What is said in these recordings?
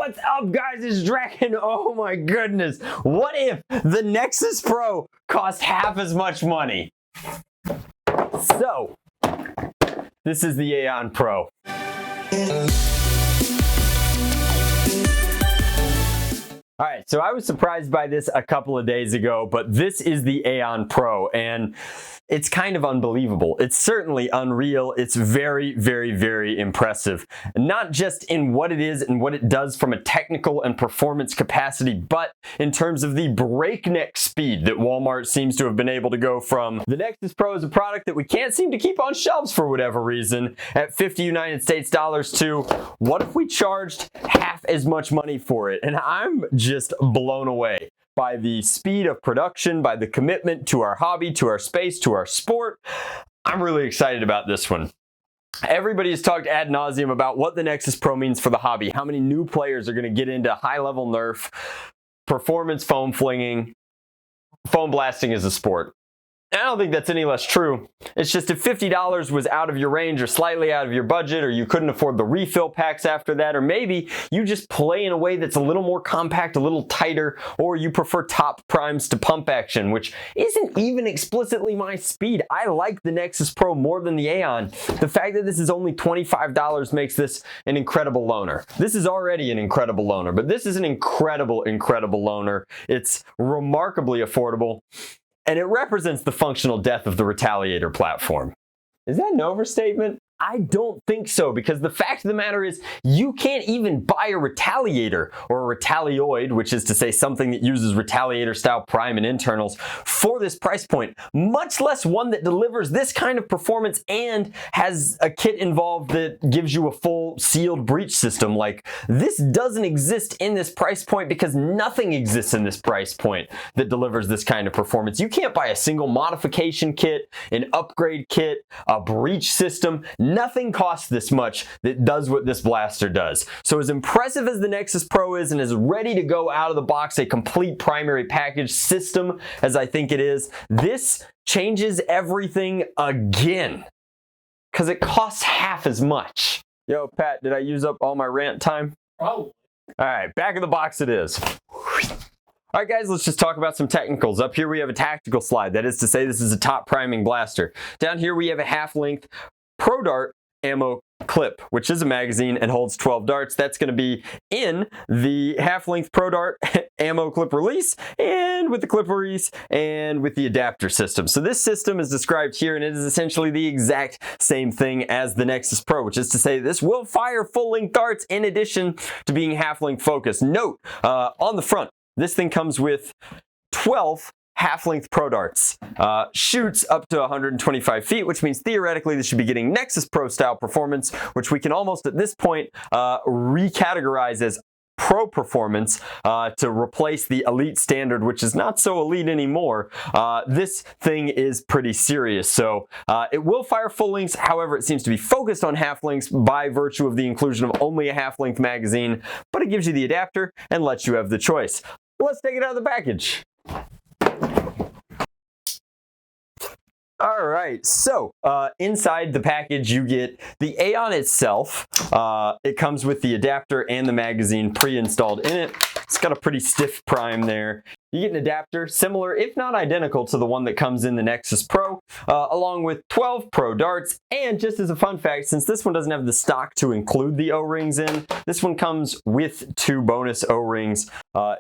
What's up, guys? It's Drac, and oh my goodness, what if the Nexus Pro cost half as much money? So, this is the Aeon Pro. Alright, so I was surprised by this a couple of days ago, but this is the Aeon Pro, and it's kind of unbelievable. It's certainly unreal. It's very, very, very impressive. Not just in what it is and what it does from a technical and performance capacity, but in terms of the breakneck speed that Walmart seems to have been able to go from. The Nexus Pro is a product that we can't seem to keep on shelves for whatever reason at 50 United States dollars to what if we charged half as much money for it? And I'm just blown away by the speed of production, by the commitment to our hobby, to our space, to our sport. I'm really excited about this one. Everybody has talked ad nauseum about what the Nexus Pro means for the hobby, how many new players are going to get into high-level Nerf, performance foam flinging, foam blasting as a sport. I don't think that's any less true. It's just if $50 was out of your range or slightly out of your budget, or you couldn't afford the refill packs after that, or maybe you just play in a way that's a little more compact, a little tighter, or you prefer top primes to pump action, which isn't even explicitly my speed. I like the Nexus Pro more than the Aeon. The fact that this is only $25 makes this an incredible loaner. This is already an incredible loaner, but this is an incredible, incredible loaner. It's remarkably affordable. And it represents the functional death of the Retaliator platform. Is that an overstatement? I don't think so, because the fact of the matter is you can't even buy a Retaliator or a Retalioid, which is to say something that uses Retaliator style prime and internals, for this price point, much less one that delivers this kind of performance and has a kit involved that gives you a full sealed breach system. Like, this doesn't exist in this price point because nothing exists in this price point that delivers this kind of performance. You can't buy a single modification kit, an upgrade kit, a breach system. Nothing costs this much that does what this blaster does. So as impressive as the Nexus Pro is and as ready to go out of the box, a complete primary package system as I think it is, this changes everything again because it costs half as much. Yo, Pat, did I use up all my rant time? Probably. All right, back of the box it is. All right, guys, let's just talk about some technicals. Up here we have a tactical slide. That is to say this is a top priming blaster. Down here we have a half-length Pro Dart ammo clip, which is a magazine and holds 12 darts. That's going to be in the half-length Pro Dart ammo clip release, and with the clip release, and with the adapter system. So this system is described here, and it is essentially the exact same thing as the Nexus Pro, which is to say this will fire full-length darts in addition to being half-length focused. Note, on the front, this thing comes with 12 half-length Pro Darts. Shoots up to 125 feet, which means theoretically this should be getting Nexus Pro style performance, which we can almost at this point recategorize as Pro performance to replace the Elite standard, which is not so elite anymore. This thing is pretty serious. So it will fire full lengths. However, it seems to be focused on half lengths by virtue of the inclusion of only a half-length magazine, but it gives you the adapter and lets you have the choice. Let's take it out of the package. All right, so inside the package you get the Aeon itself. It comes with the adapter and the magazine pre-installed in it. It's got a pretty stiff prime there. You get an adapter similar, if not identical, to the one that comes in the Nexus Pro, along with 12 Pro Darts. And just as a fun fact, since this one doesn't have the stock to include the O-rings in, this one comes with 2 bonus O-rings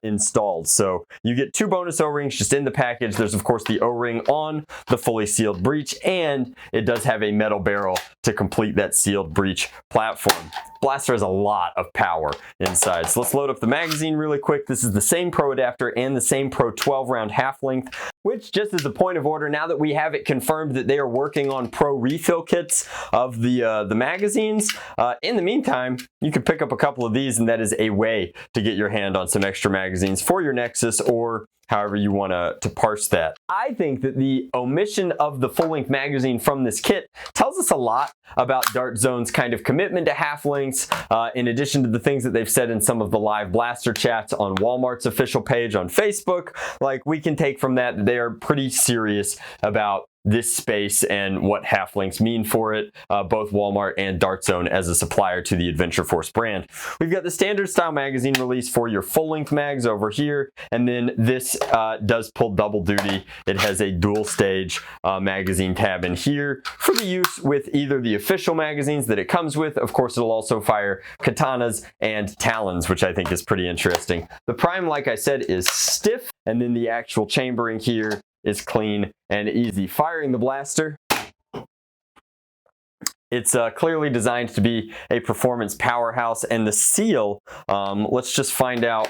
installed. So you get 2 bonus O-rings just in the package. There's of course the O-ring on the fully sealed breech, and it does have a metal barrel to complete that sealed breech platform. Blaster has a lot of power inside. So let's load up the magazine really quick. This is the same Pro adapter and the same Pro 12 round half length, which, just as a point of order, now that we have it confirmed that they are working on Pro refill kits of the magazines, in the meantime, you can pick up a couple of these, and that is a way to get your hand on some extra magazines for your Nexus, or however you want to parse that. I think that the omission of the full-length magazine from this kit tells us a lot about Dart Zone's kind of commitment to half-lengths, in addition to the things that they've said in some of the live blaster chats on Walmart's official page on Facebook. Like, we can take from that they are pretty serious about this space and what half lengths mean for it, both Walmart and Dart Zone as a supplier to the Adventure Force brand. We've got the standard style magazine release for your full length mags over here, and then this does pull double duty. It has a dual stage magazine tab in here for the use with either the official magazines that it comes with. Of course, it'll also fire katanas and talons, which I think is pretty interesting. The prime, like I said, is stiff, and then the actual chambering here is clean and easy. Firing the blaster, it's clearly designed to be a performance powerhouse, and the seal, let's just find out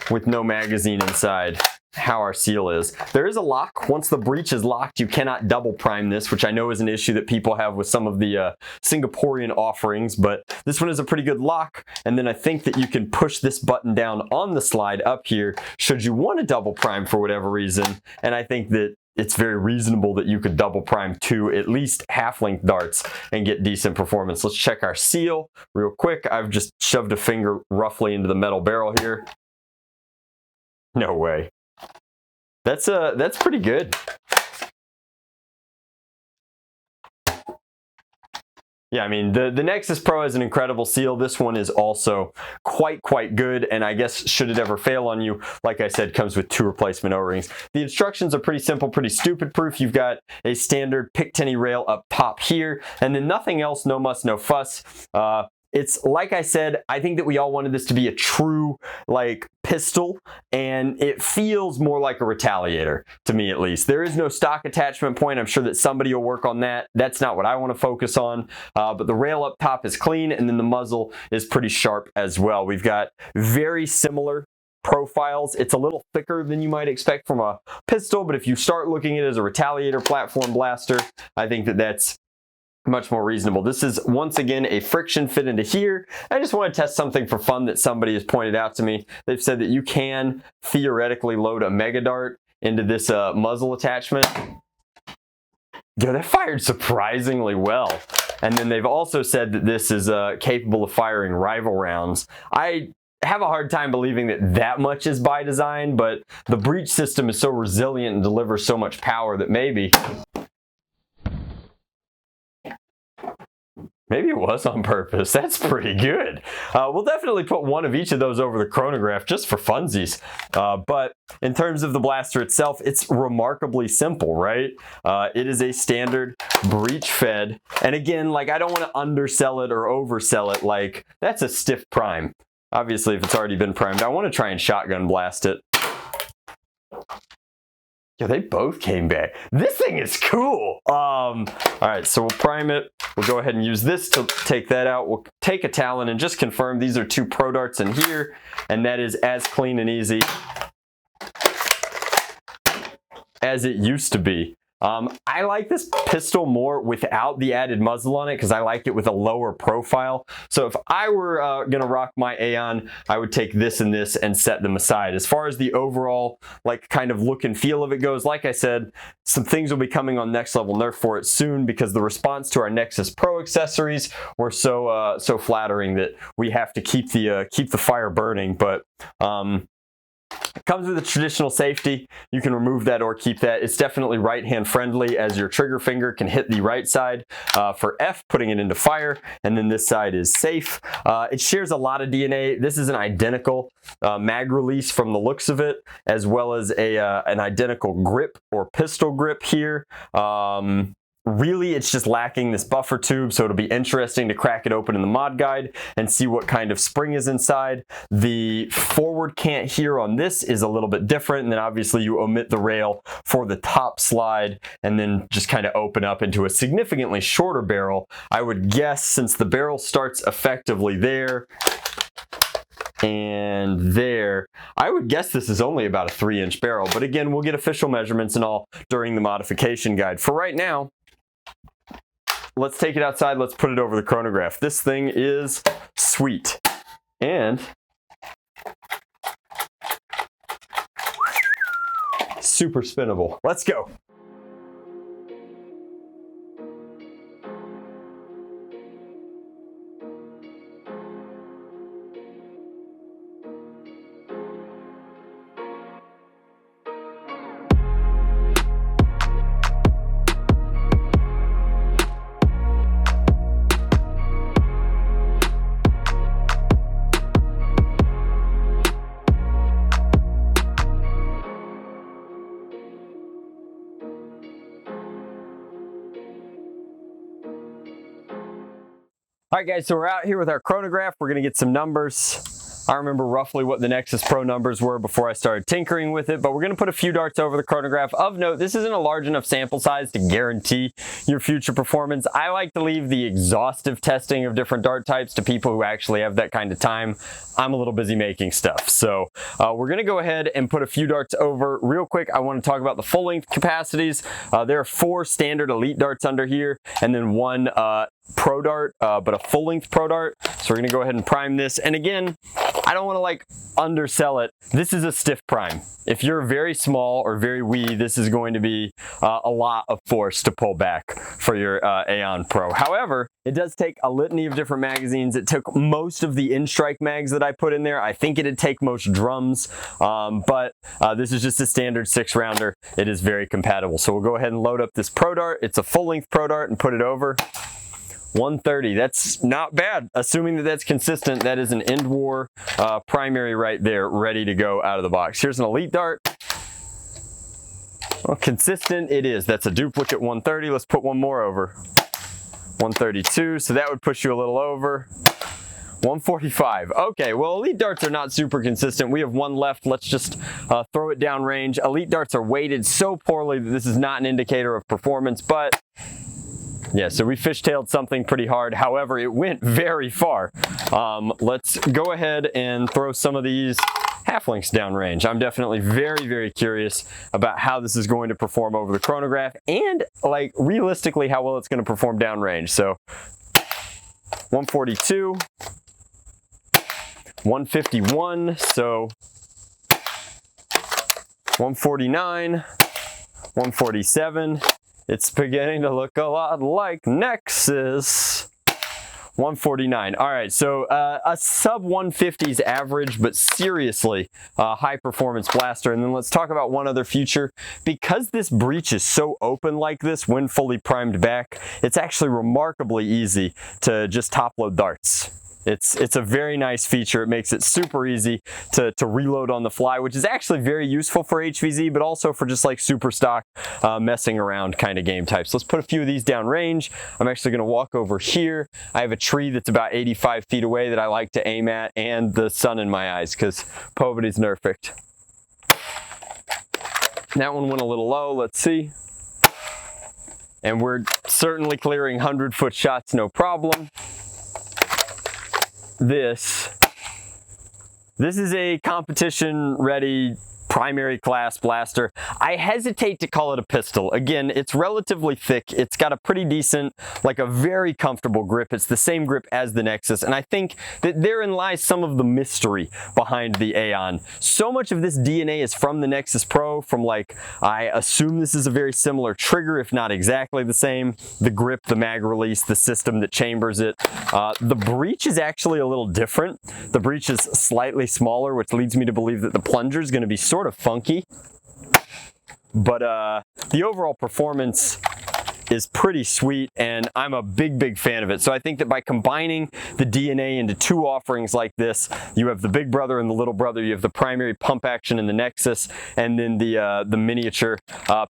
with no magazine inside how our seal is. There is a lock. Once the breech is locked, you cannot double prime this, which I know is an issue that people have with some of the Singaporean offerings, but this one is a pretty good lock. And then I think that you can push this button down on the slide up here should you want to double prime for whatever reason. And I think that it's very reasonable that you could double prime 2 at least half-length darts and get decent performance. Let's check our seal real quick. I've just shoved a finger roughly into the metal barrel here. No way. That's pretty good. Yeah, I mean, the Nexus Pro has an incredible seal. This one is also quite good, and I guess should it ever fail on you, like I said, comes with 2 replacement O-rings. The instructions are pretty simple, pretty stupid proof. You've got a standard Picatinny rail up top here, and then nothing else, no muss, no fuss. It's like I said, I think that we all wanted this to be a true like pistol, and it feels more like a retaliator to me, at least. There is no stock attachment point. I'm sure that somebody will work on that. That's not what I want to focus on, but the rail up top is clean, and then the muzzle is pretty sharp as well. We've got very similar profiles. It's a little thicker than you might expect from a pistol, but if you start looking at it as a retaliator platform blaster, I think that that's much more reasonable. This is once again a friction fit into here. I just want to test something for fun that somebody has pointed out to me. They've said that you can theoretically load a Mega Dart into this muzzle attachment. Yeah, that fired surprisingly well. And then they've also said that this is capable of firing rival rounds. I have a hard time believing that much is by design, but the breech system is so resilient and delivers so much power that maybe it was on purpose. That's pretty good. We'll definitely put one of each of those over the chronograph just for funsies. But in terms of the blaster itself, it's remarkably simple, right? It is a standard breech fed. And again, like, I don't want to undersell it or oversell it. Like, that's a stiff prime. Obviously, if it's already been primed, I want to try and shotgun blast it. Yeah, they both came back. This thing is cool. All right, so we'll prime it. We'll go ahead and use this to take that out. We'll take a Talon and just confirm these are 2 Pro Darts in here, and that is as clean and easy as it used to be. I like this pistol more without the added muzzle on it because I like it with a lower profile. So if I were gonna rock my Aeon, I would take this and this and set them aside. As far as the overall like kind of look and feel of it goes, like I said, some things will be coming on Next Level Nerf for it soon because the response to our Nexus Pro accessories were so flattering that we have to keep the fire burning. But it comes with a traditional safety. You can remove that or keep that. It's definitely right-hand friendly as your trigger finger can hit the right side for F, putting it into fire, and then this side is safe. It shares a lot of DNA. This is an identical mag release from the looks of it, as well as an identical grip or pistol grip here. Really, it's just lacking this buffer tube, so it'll be interesting to crack it open in the mod guide and see what kind of spring is inside. The forward cant here on this is a little bit different, and then obviously you omit the rail for the top slide and then just kind of open up into a significantly shorter barrel. I would guess since the barrel starts effectively there and there, I would guess this is only about a 3-inch barrel, but again, we'll get official measurements and all during the modification guide. For right now, let's take it outside. Let's put it over the chronograph. This thing is sweet. And super spinnable. Let's go. All right, guys, so we're out here with our chronograph. We're going to get some numbers. I remember roughly what the Nexus Pro numbers were before I started tinkering with it, but we're going to put a few darts over the chronograph. Of note, this isn't a large enough sample size to guarantee your future performance. I like to leave the exhaustive testing of different dart types to people who actually have that kind of time. I'm a little busy making stuff. So we're going to go ahead and put a few darts over real quick. I want to talk about the full length capacities. There are 4 standard elite darts under here, and then 1 pro dart, but a full length pro dart. So we're going to go ahead and prime this. And again, I don't want to like undersell it. This is a stiff prime. If you're very small or very wee, this is going to be a lot of force to pull back for your Aeon Pro. However, it does take a litany of different magazines. It took most of the in-strike mags that I put in there. I think it'd take most drums, but this is just a standard 6-rounder. It is very compatible. So we'll go ahead and load up this pro dart. It's a full length pro dart and put it over. 130, that's not bad. Assuming that that's consistent, that is an end war primary right there, ready to go out of the box. Here's an elite dart. Well, consistent it is. That's a duplicate 130. Let's put one more over. 132, so that would push you a little over. 145. Okay, well, elite darts are not super consistent. We have 1 left. Let's just throw it down range. Elite darts are weighted so poorly that this is not an indicator of performance, but yeah, so we fishtailed something pretty hard. However, it went very far. Let's go ahead and throw some of these halflinks downrange. I'm definitely very, very curious about how this is going to perform over the chronograph and like realistically how well it's going to perform downrange. So 142, 151, so 149, 147. It's beginning to look a lot like Nexus. 149. All right, so a sub 150s average, but seriously high performance blaster. And then let's talk about one other feature. Because this breech is so open like this when fully primed back, it's actually remarkably easy to just top load darts. It's a very nice feature. It makes it super easy to reload on the fly, which is actually very useful for HVZ, but also for just like super stock messing around kind of game types. Let's put a few of these down range. I'm actually going to walk over here. I have a tree that's about 85 feet away that I like to aim at, and the sun in my eyes because Poverty's Nerfed. That one went a little low. Let's see. And we're certainly clearing 100-foot shots, no problem. This is a competition ready primary class blaster. I hesitate to call it a pistol. Again, it's relatively thick. It's got a pretty decent, like a very comfortable grip. It's the same grip as the Nexus, and I think that therein lies some of the mystery behind the Aeon. So much of this DNA is from the Nexus Pro, from like, I assume this is a very similar trigger, if not exactly the same. The grip, the mag release, the system that chambers it. The breech is actually a little different. The breech is slightly smaller, which leads me to believe that the plunger is going to be sort of funky, but the overall performance is pretty sweet, and I'm a big fan of it. So I think that by combining the DNA into 2 offerings like this, you have the big brother and the little brother, you have the primary pump action in the Nexus, and then the miniature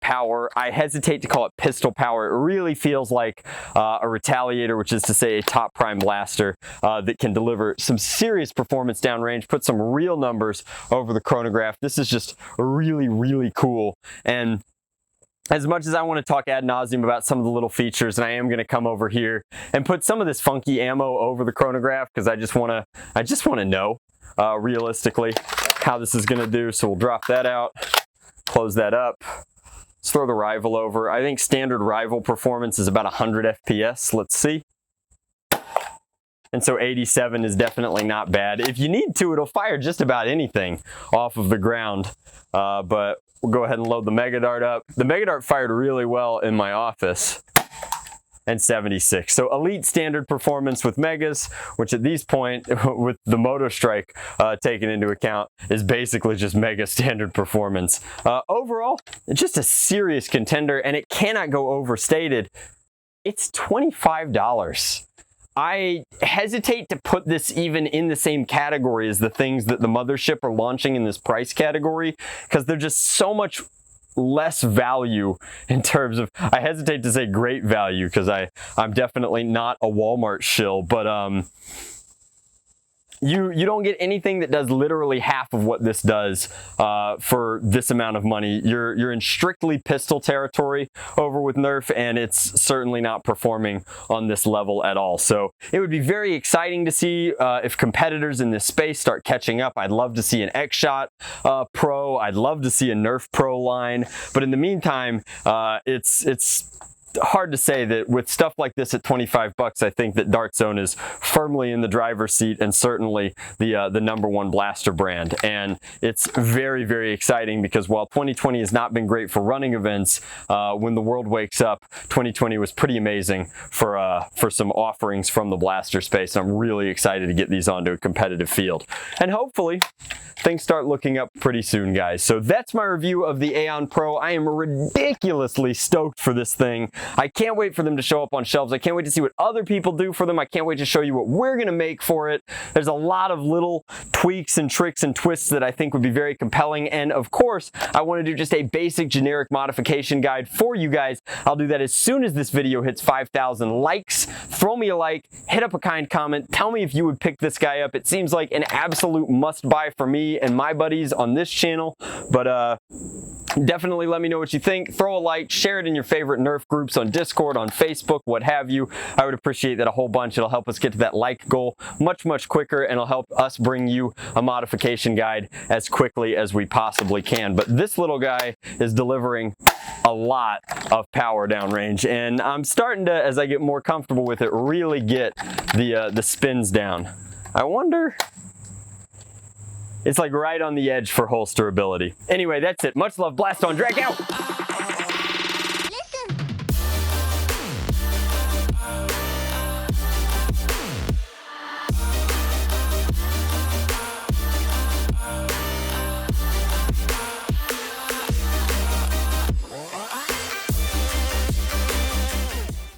power. I hesitate to call it pistol power. It really feels like a retaliator, which is to say a top prime blaster that can deliver some serious performance downrange, put some real numbers over the chronograph. This is just really cool. And as much as I want to talk ad nauseum about some of the little features, and I am going to come over here and put some of this funky ammo over the chronograph because I just want to know realistically how this is going to do. So we'll drop that out, close that up. Let's throw the rival over. I think standard rival performance is about 100 FPS. Let's see. And so 87 is definitely not bad. If you need to, it'll fire just about anything off of the ground. But we'll go ahead and load the Mega Dart up. The Mega Dart fired really well in my office. And 76. So elite standard performance with Megas, which at this point, with the Moto Strike taken into account, is basically just Mega standard performance. Overall, it's just a serious contender, and it cannot go overstated. It's $25. I hesitate to put this even in the same category as the things that the mothership are launching in this price category, because they're just so much less value in terms of, I hesitate to say great value because I'm definitely not a Walmart shill, but you don't get anything that does literally half of what this does for this amount of money. You're in strictly pistol territory over with Nerf, and it's certainly not performing on this level at all. So it would be very exciting to see if competitors in this space start catching up. I'd love to see an X-Shot Pro. I'd love to see a Nerf Pro line. But in the meantime, it's hard to say that with stuff like this at 25 bucks, I think that Dart Zone is firmly in the driver's seat and certainly the #1 blaster brand. And it's very, very exciting because while 2020 has not been great for running events, when the world wakes up, 2020 was pretty amazing for some offerings from the blaster space. I'm really excited to get these onto a competitive field. And hopefully things start looking up pretty soon, guys. So that's my review of the Aeon Pro. I am ridiculously stoked for this thing. I can't wait for them to show up on shelves. I can't wait to see what other people do for them. I can't wait to show you what we're gonna make for it. There's a lot of little tweaks and tricks and twists that I think would be very compelling. And of course, I wanna do just a basic generic modification guide for you guys. I'll do that as soon as this video hits 5,000 likes. Throw me a like, hit up a kind comment, tell me if you would pick this guy up. It seems like an absolute must buy for me and my buddies on this channel, but definitely let me know what you think. Throw a like, share it in your favorite Nerf groups on Discord, on Facebook, what have you. I would appreciate that a whole bunch. It'll help us get to that like goal much, much quicker, and it'll help us bring you a modification guide as quickly as we possibly can. But this little guy is delivering a lot of power downrange, and I'm starting to, as I get more comfortable with it, really get the spins down. I wonder... It's like right on the edge for holster ability. Anyway, that's it. Much love. Blast on. Drac out.